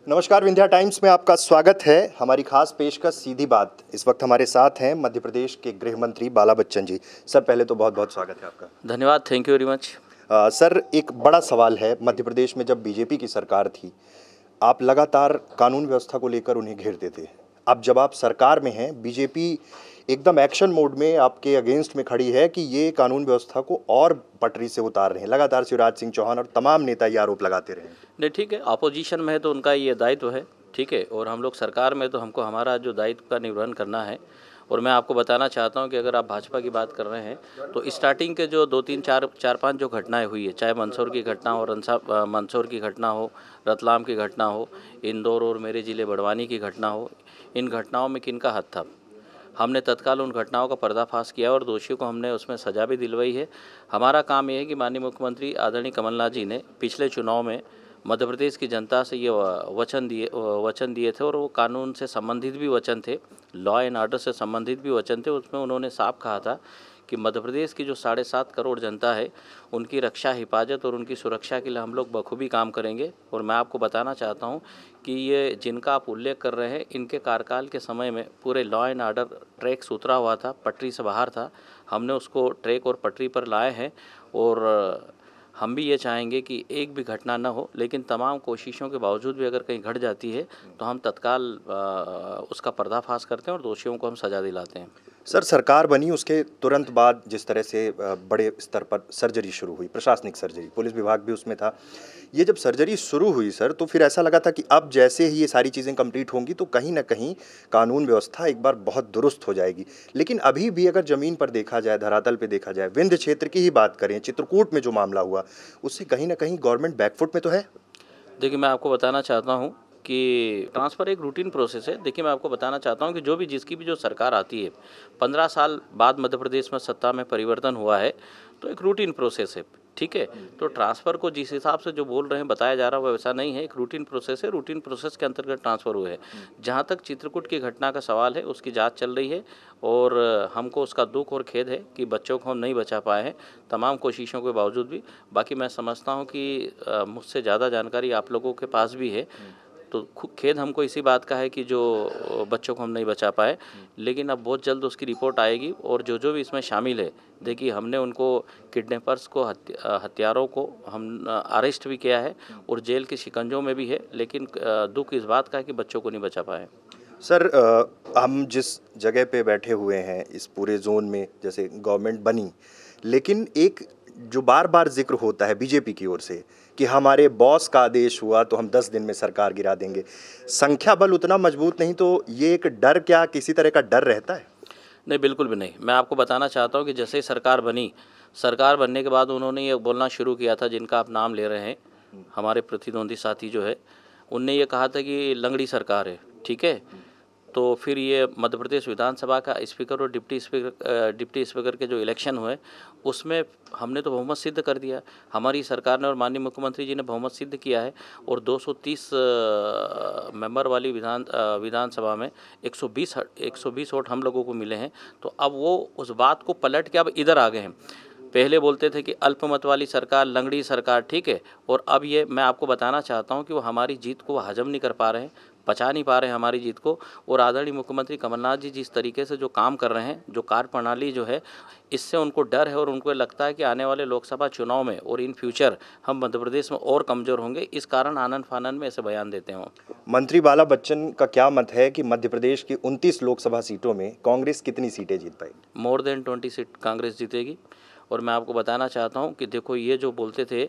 नमस्कार, विंध्या टाइम्स में आपका स्वागत है। हमारी खास पेशकश सीधी बात। इस वक्त हमारे साथ हैं मध्य प्रदेश के गृह मंत्री बाला बच्चन जी। सर, पहले तो बहुत बहुत स्वागत है आपका। धन्यवाद, thank you very much. Sir, एक बड़ा सवाल है। मध्य प्रदेश में जब बीजेपी की सरकार थी, आप लगातार कानून व्यवस्था को लेकर उन्हें घेरते थे। अब जब आप सरकार में हैं, बीजेपी एकदम एक्शन मोड में आपके अगेंस्ट में खड़ी है कि ये कानून व्यवस्था को और पटरी से उतार रहे हैं। लगातार शिवराज सिंह चौहान और तमाम नेता ये आरोप लगाते रहे हैं। नहीं, ठीक है, अपोजिशन में है तो उनका ये दायित्व है, ठीक है, और हम लोग सरकार में तो हमको हमारा जो दायित्व का निर्वहन करना है। और मैं आपको बताना चाहता हूं कि अगर आप भाजपा की बात कर रहे हैं तो स्टार्टिंग के जो 2 3 4 5 जो घटनाएं हुई है, चाहे मंदसौर की घटना हो, मंदसौर की घटना हो, रतलाम की घटना हो, इंदौर और मेरे ज़िले बड़वानी की घटना हो, इन घटनाओं में किनका हाथ था? हमने तत्काल उन घटनाओं का पर्दाफाश किया और दोषियों को हमने उसमें सज़ा भी दिलवाई है। हमारा काम ये है कि माननीय मुख्यमंत्री आदरणीय कमलनाथ जी ने पिछले चुनाव में मध्य प्रदेश की जनता से ये वचन दिए थे, और वो कानून से संबंधित भी वचन थे, लॉ एंड ऑर्डर से संबंधित भी वचन थे। उसमें उन्होंने साफ कहा था कि मध्य प्रदेश की जो 7.5 करोड़ जनता है, उनकी रक्षा, हिफाजत और उनकी सुरक्षा के लिए हम लोग बखूबी काम करेंगे। और मैं आपको बताना चाहता हूं कि ये जिनका आप उल्लेख कर रहे हैं, इनके कार्यकाल के समय में पूरे लॉ एंड ऑर्डर ट्रैक से उतरा हुआ था, पटरी से बाहर था। हमने उसको ट्रैक और पटरी पर लाए हैं, और हम भी ये चाहेंगे कि एक भी घटना न हो, लेकिन तमाम कोशिशों के बावजूद भी अगर कहीं घट जाती है तो हम तत्काल उसका पर्दाफाश करते हैं और दोषियों को हम सज़ा दिलाते हैं। सर, सरकार बनी उसके तुरंत बाद जिस तरह से बड़े स्तर पर सर्जरी शुरू हुई, प्रशासनिक सर्जरी, पुलिस विभाग भी उसमें था। ये जब सर्जरी शुरू हुई सर, तो फिर ऐसा लगा था कि अब जैसे ही ये सारी चीज़ें कंप्लीट होंगी तो कहीं ना कहीं कानून व्यवस्था एक बार बहुत दुरुस्त हो जाएगी। लेकिन अभी भी अगर ज़मीन पर देखा जाए, धरातल पे देखा जाए, विंध्य क्षेत्र की ही बात करें, चित्रकूट में जो मामला हुआ, उससे कहीं ना कहीं गवर्नमेंट बैकफुट में तो है। देखिए, मैं आपको बताना चाहता हूं कि ट्रांसफ़र एक रूटीन प्रोसेस है। देखिए, मैं आपको बताना चाहता हूं कि जिसकी भी जो सरकार आती है, 15 साल बाद मध्य प्रदेश में सत्ता में परिवर्तन हुआ है, तो एक रूटीन प्रोसेस है, ठीक है। तो ट्रांसफ़र को जिस हिसाब से जो बोल रहे हैं, बताया जा रहा है, वो वैसा नहीं है। एक रूटीन प्रोसेस है, रूटीन प्रोसेस के अंतर्गत ट्रांसफ़र हुए हैं। जहाँ तक चित्रकूट की घटना का सवाल है, उसकी जाँच चल रही है, और हमको उसका दुख और खेद है कि बच्चों को हम नहीं बचा पाए हैं, तमाम कोशिशों के बावजूद भी। बाकी मैं समझता हूँ कि मुझसे ज़्यादा जानकारी आप लोगों के पास भी है, तो खेद हमको इसी बात का है कि जो बच्चों को हम नहीं बचा पाए। लेकिन अब बहुत जल्द उसकी रिपोर्ट आएगी, और जो भी इसमें शामिल है, देखिए, हमने उनको किडनैपर्स को, हत्यारों को हम अरेस्ट भी किया है और जेल के शिकंजों में भी है। लेकिन दुख इस बात का है कि बच्चों को नहीं बचा पाए। सर, हम जिस जगह पे बैठे हुए हैं इस पूरे जोन में, जैसे गवर्नमेंट बनी, लेकिन एक जो बार बार जिक्र होता है बीजेपी की ओर से कि हमारे बॉस का आदेश हुआ तो हम 10 दिन में सरकार गिरा देंगे। संख्या बल उतना मजबूत नहीं, तो ये एक डर, क्या किसी तरह का डर रहता है? नहीं, बिल्कुल भी नहीं। मैं आपको बताना चाहता हूँ कि जैसे ही सरकार बनी, सरकार बनने के बाद उन्होंने ये बोलना शुरू किया था, जिनका आप नाम ले रहे हैं, हमारे प्रतिद्वंदी साथी जो है, उनने ये कहा था कि लंगड़ी सरकार है, ठीक है। तो फिर ये मध्य प्रदेश विधानसभा का स्पीकर और डिप्टी स्पीकर के जो इलेक्शन हुए, उसमें हमने तो बहुमत सिद्ध कर दिया। हमारी सरकार ने और माननीय मुख्यमंत्री जी ने बहुमत सिद्ध किया है, और 230 मेंबर वाली विधानसभा में 120 वोट हम लोगों को मिले हैं। तो अब वो उस बात को पलट के अब इधर आ गए हैं। पहले बोलते थे कि अल्पमत वाली सरकार, लंगड़ी सरकार, ठीक है, और अब ये मैं आपको बताना चाहता हूँ कि वो हमारी जीत को हजम नहीं कर पा रहे हैं, पचा नहीं पा रहे हैं हमारी जीत को। और आदरणीय मुख्यमंत्री कमलनाथ जी जिस तरीके से जो काम कर रहे हैं, जो कार्यप्रणाली जो है, इससे उनको डर है, और उनको लगता है कि आने वाले लोकसभा चुनाव में और इन फ्यूचर हम मध्य प्रदेश में और कमज़ोर होंगे। इस कारण आनन फानन में ऐसे बयान देते हैं। मंत्री बाला बच्चन का क्या मत है कि मध्य प्रदेश की 29 लोकसभा सीटों में कांग्रेस कितनी सीटें जीत पाएगी? मोर देन 20 सीट कांग्रेस जीतेगी। और मैं आपको बताना चाहता हूं कि देखो, ये जो बोलते थे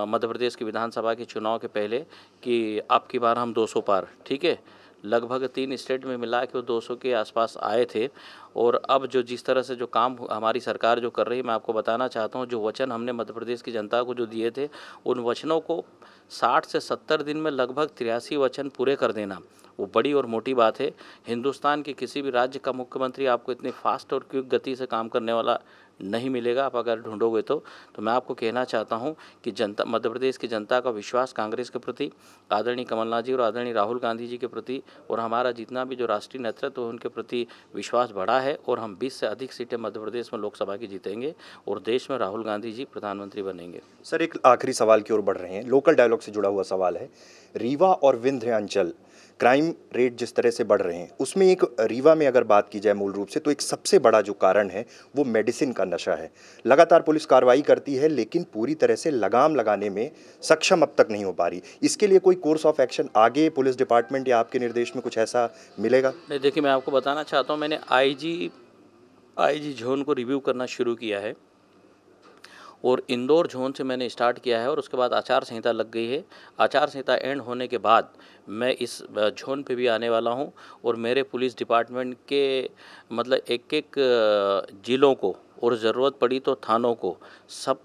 मध्य प्रदेश की विधानसभा के चुनाव के पहले कि अब की बार हम 200 पार, ठीक है, लगभग 3 स्टेट में मिला के वो 200 के आसपास आए थे। और अब जो जिस तरह से जो काम हमारी सरकार जो कर रही है, मैं आपको बताना चाहता हूँ, जो वचन हमने मध्य प्रदेश की जनता को जो दिए थे, उन वचनों को 60 से 70 दिन में लगभग 83 वचन पूरे कर देना, वो बड़ी और मोटी बात है। हिंदुस्तान के किसी भी राज्य का मुख्यमंत्री आपको इतनी फास्ट और क्विक गति से काम करने वाला नहीं मिलेगा, आप अगर ढूंढोगे तो। मैं आपको कहना चाहता हूं कि जनता, मध्य प्रदेश की जनता का विश्वास कांग्रेस के प्रति, आदरणीय कमलनाथ जी और आदरणीय राहुल गांधी जी के प्रति, और हमारा जितना भी जो राष्ट्रीय नेतृत्व है उनके प्रति विश्वास बढ़ा है। और हम 20 से अधिक सीटें मध्य प्रदेश में लोकसभा की जीतेंगे, और देश में राहुल गांधी जी प्रधानमंत्री बनेंगे। सर, एक आखिरी सवाल की ओर बढ़ रहे हैं, लोकल डायलॉग से जुड़ा हुआ सवाल है। रीवा और विंध्याचल क्राइम रेट जिस तरह से बढ़ रहे हैं, उसमें एक रीवा में अगर बात की जाए मूल रूप से, तो एक सबसे बड़ा जो कारण है वो मेडिसिन का नशा है। लगातार पुलिस कार्रवाई करती है लेकिन पूरी तरह से लगाम लगाने में सक्षम अब तक नहीं हो पा रही। इसके लिए कोई कोर्स ऑफ एक्शन आगे पुलिस डिपार्टमेंट या आपके निर्देश में कुछ ऐसा मिलेगा? नहीं, देखिए, मैं आपको बताना चाहता हूँ, मैंने आईजी जोन को रिव्यू करना शुरू किया है और इंदौर जोन से मैंने स्टार्ट किया है और उसके बाद आचार संहिता लग गई है। आचार संहिता एंड होने के बाद मैं इस जोन पे भी आने वाला हूं और मेरे पुलिस डिपार्टमेंट के मतलब एक ज़िलों को और ज़रूरत पड़ी तो थानों को सब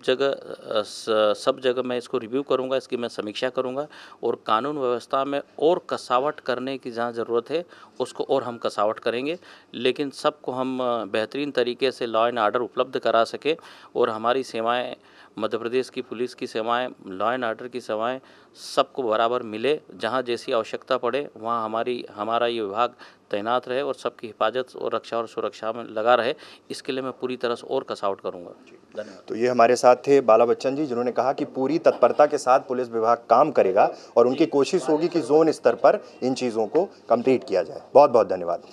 जगह मैं इसको रिव्यू करूंगा, इसकी मैं समीक्षा करूंगा और कानून व्यवस्था में और कसावट करने की जहां ज़रूरत है उसको और हम कसावट करेंगे, लेकिन सबको हम बेहतरीन तरीके से लॉ एंड आर्डर उपलब्ध करा सके और हमारी सेवाएं, मध्य प्रदेश की पुलिस की सेवाएं, लॉ एंड आर्डर की सेवाएं सबको बराबर मिले। जहां जैसी आवश्यकता पड़े वहां हमारा ये विभाग तैनात रहे और सबकी हिफाजत और रक्षा और सुरक्षा में लगा रहे। इसके लिए मैं पूरी तरह से और कसावट करूंगा। धन्यवाद। तो ये हमारे साथ थे बाला बच्चन जी, जिन्होंने कहा कि पूरी तत्परता के साथ पुलिस विभाग काम करेगा और उनकी कोशिश होगी कि जोन स्तर पर इन चीज़ों को कंप्लीट किया जाए। बहुत बहुत धन्यवाद।